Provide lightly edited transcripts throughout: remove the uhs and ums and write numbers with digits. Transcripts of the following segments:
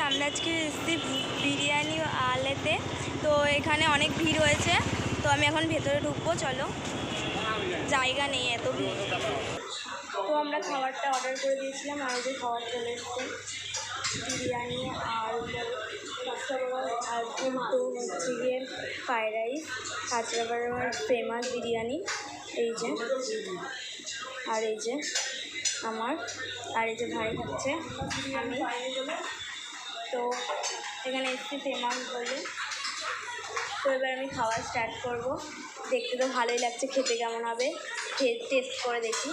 আমরা আজকে এসেছি বিরিয়ানি আলেতে। তো এখানে অনেক ভিড় হয়েছে, তো আমি এখন ভেতরে ঢুকবো। চলো, জায়গা নেই, এত ভিড়। তো আমরা খাবারটা অর্ডার করে দিয়েছিলাম, আর যে খাবার চলে এসছে বিরিয়ানি আর আর কিন্তু হচ্ছে গিয়ে ফ্রাইড রাইস, কাঁচরাপাড়ার ফেমাস বিরিয়ানি। এই যে, আর এই যে আমার, আর এই যে ভাই খাচ্ছে, আমি। তো এখানে এসছি ফেমাস বলে। তো এবার আমি খাওয়া স্টার্ট করব। দেখতে তো ভালোই লাগছে, খেতে কেমন হবে টেস্ট করে দেখি।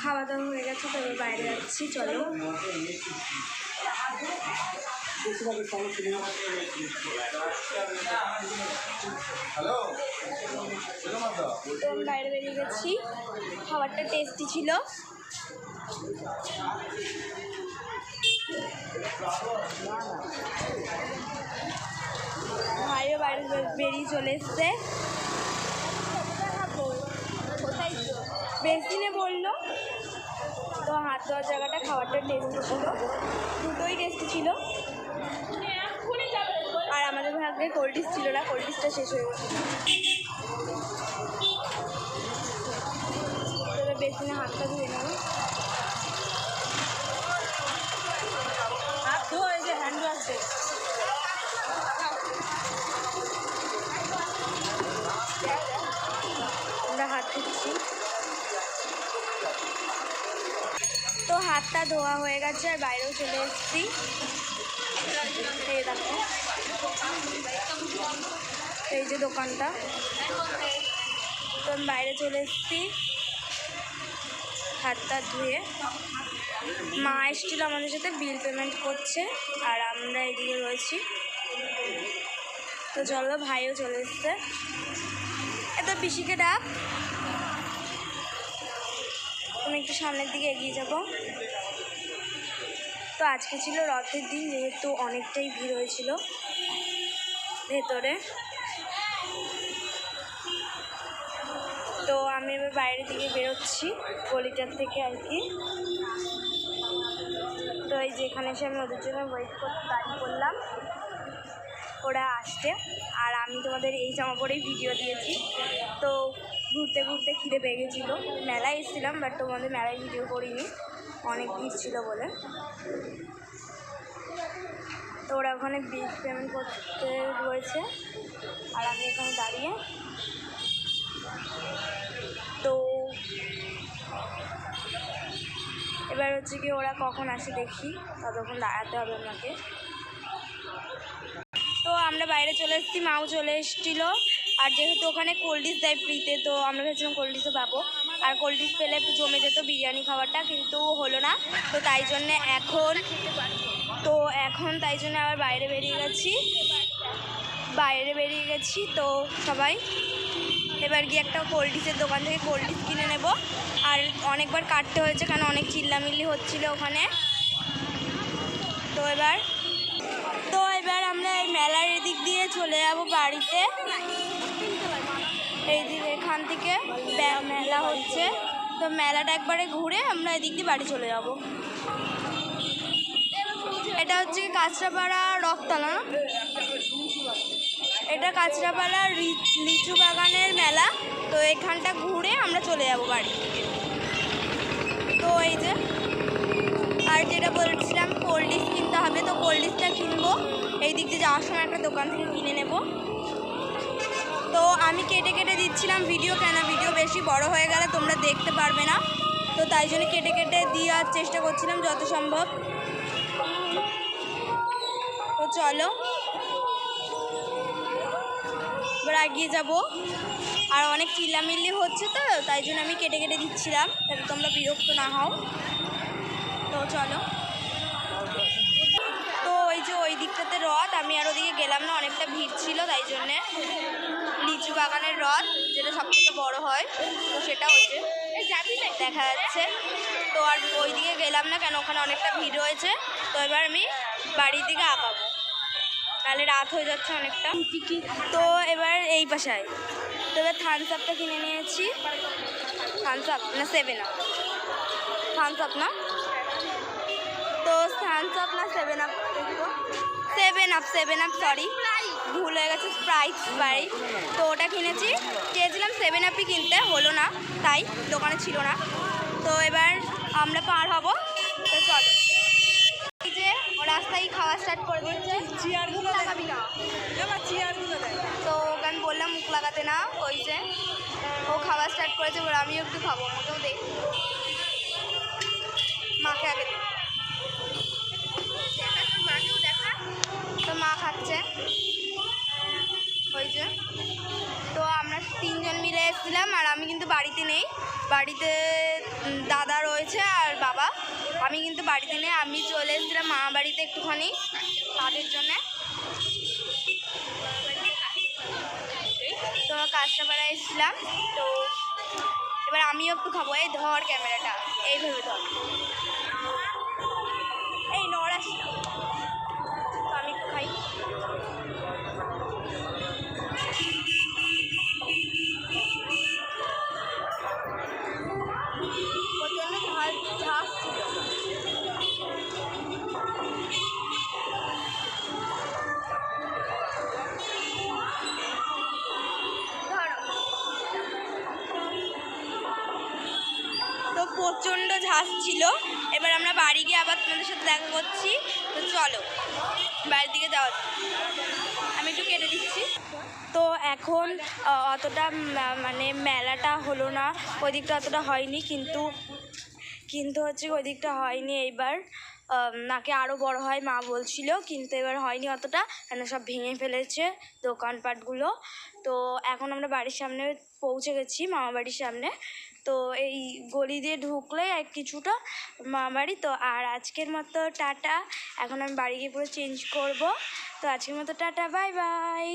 খাওয়া দাওয়া হয়ে গেছে, তবে বাইরে যাচ্ছি। চলো, বাইরে বেরিয়ে গেছি। খাবারটা টেস্টি ছিল। ভাইও বাইরে বেরিয়ে চলে এসছে। বেসিনে বললো তো হাত ধোয়ার জায়গাটা, খাবারটা টেস্টি ছিল, দুটোই টেস্টি ছিল। আর আমাদের ভাগ্যে কোল্ড ড্রিঙ্কস ছিল না, কোল্ড ড্রিঙ্কসটা শেষ হয়ে গেছে। তবে বেসিনে হাতটা ধুয়ে নেব। হাত ধোয়া, এই যে হ্যান্ড ওয়াশ দে। আমরা হাত ধুচ্ছি। তো হাতটা ধোয়া হয়ে গেছে, আর বাইরেও চলে এসেছি। এই দেখো, এই যে দোকানটা। তো আমি বাইরে চলে এসেছি হাতটা ধুয়ে। মা এসেছিলো আমাদের সাথে, বিল পেমেন্ট করছে, আর আমরা এদিকে রয়েছি। তো চলো, ভাইও চলে এসছে। এত পিসিকে ডাক, আমি একটু সামনের দিকে এগিয়ে যাব। তো আজকে ছিল রথের দিন, যেহেতু অনেকটাই ভিড় হয়েছিল ভেতরে। তো আমি এবার বাইরের দিকে বেরোচ্ছি, গলিটার থেকে আর কি। তো এই যে এখানে এসে আমি ওদের জন্য ওয়েট করতে দাঁড়িয়ে পড়লাম, ওরা আসতে। আর আমি তোমাদের এই জামা পরেই ভিডিও দিয়েছি। তো ঘুরতে ঘুরতে খিদে পেয়ে গেছিলো, মেলায় এসেছিলাম, বাট তোমাদের মেলায় ভিডিও করিনি, অনেক ভিড় ছিল বলে। তো ওরা ওখানে বিল পেমেন্ট করতে রয়েছে, আর আমি এখানে দাঁড়িয়ে। তো এবার হচ্ছে কি, ওরা কখন আসে দেখি, ততক্ষণ দাঁড়াতে হবে আমাকে। তো আমরা বাইরে চলে এসেছি, মাও চলে এসেছিলো। আর যেহেতু ওখানে কোল্ড ড্রিঙ্কস দেয় ফ্রিতে, তো আমরা ভেবেছিলাম কোল্ড ড্রিঙ্কসও পাবো, আর কোল্ড ড্রিঙ্কস পেলে জমে যেত বিরিয়ানি খাবারটা, কিন্তু হলো না। তো তাই জন্যে এখন তাই জন্য আবার বাইরে বেরিয়ে গেছি। তো সবাই এবার গিয়ে একটা কোল্ড ড্রিঙ্কসের দোকান থেকে কোল্ড ড্রিঙ্কস কিনে নেব। আর অনেকবার কাটতে হয়েছে, কারণ অনেক চিল্লামিল্লি হচ্ছিল ওখানে। তো এবার আমরা এই মেলার এদিক দিয়ে চলে যাব বাড়িতে। এখান থেকে মেলা হচ্ছে, তো মেলাটা একবারে ঘুরে আমরা এদিক দিয়ে বাড়ি চলে যাব। এটা হচ্ছে কাঁচরাপাড়া রথতলা, এটা কাঁচরাপাড়া লিচু বাগানের মেলা। তো এখানটা ঘুরে আমরা চলে যাব বাড়ি। তো এই যে, আর যেটা বলছিলাম কোল্ড ড্রিঙ্কস কিনতে হবে, তো কোল্ড ড্রিঙ্কসটা কিনবো। এই দিক দিয়ে যাওয়ার সময় একটা দোকান থেকে কিনে নেব। তো আমি কেটে কেটে দিচ্ছিলাম ভিডিও, কেন ভিডিও বেশি বেশি বড় হয়ে গেলে তোমরা দেখতে পারবে না, তো তাই জন্য কেটে কেটে দেওয়ার চেষ্টা করছিলাম যত সম্ভব। তো চলো এবার এগিয়ে যাবো। আর অনেক চিল্লামিল্লি হচ্ছে, তো তাই জন্য আমি কেটে কেটে দিচ্ছিলাম যাতে তোমরা বিরক্ত না হও। তো চলো। তো ওই যে ওই দিকটাতে রথ, আমি আর ওদিকে গেলাম না, অনেকটা ভিড় ছিল তাই জন্যে। লিচু বাগানের রথ যেটা সব থেকে বড় হয়, তো সেটা হচ্ছে দেখা যাচ্ছে। তো আর ওই দিকে গেলাম না কেন, ওখানে অনেকটা ভিড় রয়েছে। তো এবার আমি বাড়ির দিকে আঁকাবো, তাহলে রাত হয়ে যাচ্ছে অনেকটা। তো এবার এই পাশায় তো এবার থামস আপটা কিনে নিয়েছি। থামস আপ না 7 আপ, থামস আপ না, তো থামস আপ না 7 আপ, 7 আপ সরি ভুল হয়ে গেছে, স্প্রাইট। তো ওটা কিনেছি, চেয়েছিলাম 7 আপই কিনতে, হলো না, তাই দোকানে ছিল না। তো এবার আমরা পার হব, তো চলো। এই যে ও রাস্তায় খাওয়া স্টার্ট করে দিয়েছে, চেয়ারগুলো লাগাবি না, চেয়ারগুলো দেয়। তো ওকে আমি বললাম মুখ লাগাতে না, ওই যে ও খাওয়া স্টার্ট করেছে, এবার আমিও একটু খাবো, মোটেও দেই মাকে আগে দিই। মাকেও দেখা, তো মা খাচ্ছে ওই যে। তো আমরা 3 জন মিলে এসেছিলাম, আর আমি কিন্তু বাড়িতে নেই, বাড়িতে দাদা রয়েছে আর বাবা, আমি কিন্তু বাড়িতে নেই। আমি চলে এসেছিলাম মা বাড়িতে একটুখানি কাজের জন্যে। তো কাঁচরাপাড়ায় এসেছিলাম, তো এবার আমিও একটু খাবো। এই ধর ক্যামেরাটা, এইভাবে ধর, এই নড়াস না। তো আমি একটু খাই। প্রচণ্ড ঝাঁস ছিল। তো প্রচণ্ড ঝাঁস ছিল। এবার আমরা বাড়ি গিয়ে আবার তোমাদের সাথে দেখা করছি, তো চলো বাড়ির দিকে যাওয়া যাক। আমি একটু কেটে দিচ্ছি। তো এখন অতটা মানে মেলাটা হলো না, ওই দিকটা অতটা হয়নি, কিন্তু হচ্ছে ওই দিকটা হয়নি এইবার। নাকি আরও বড় হয় মা বলছিল, কিন্তু এবার হয়নি অতটা, কেন সব ভেঙে ফেলেছে দোকানপাটগুলো। তো এখন আমরা বাড়ির সামনে পৌঁছে গেছি, মামা বাড়ির সামনে। তো এই গলি দিয়ে ঢুকলে কিছুটা মামা বাড়ি। তো আর আজকের মতো টাটা, এখন আমি বাড়ি গিয়ে পুরো চেঞ্জ করব। তো আজকের মতো টাটা, বাই বাই।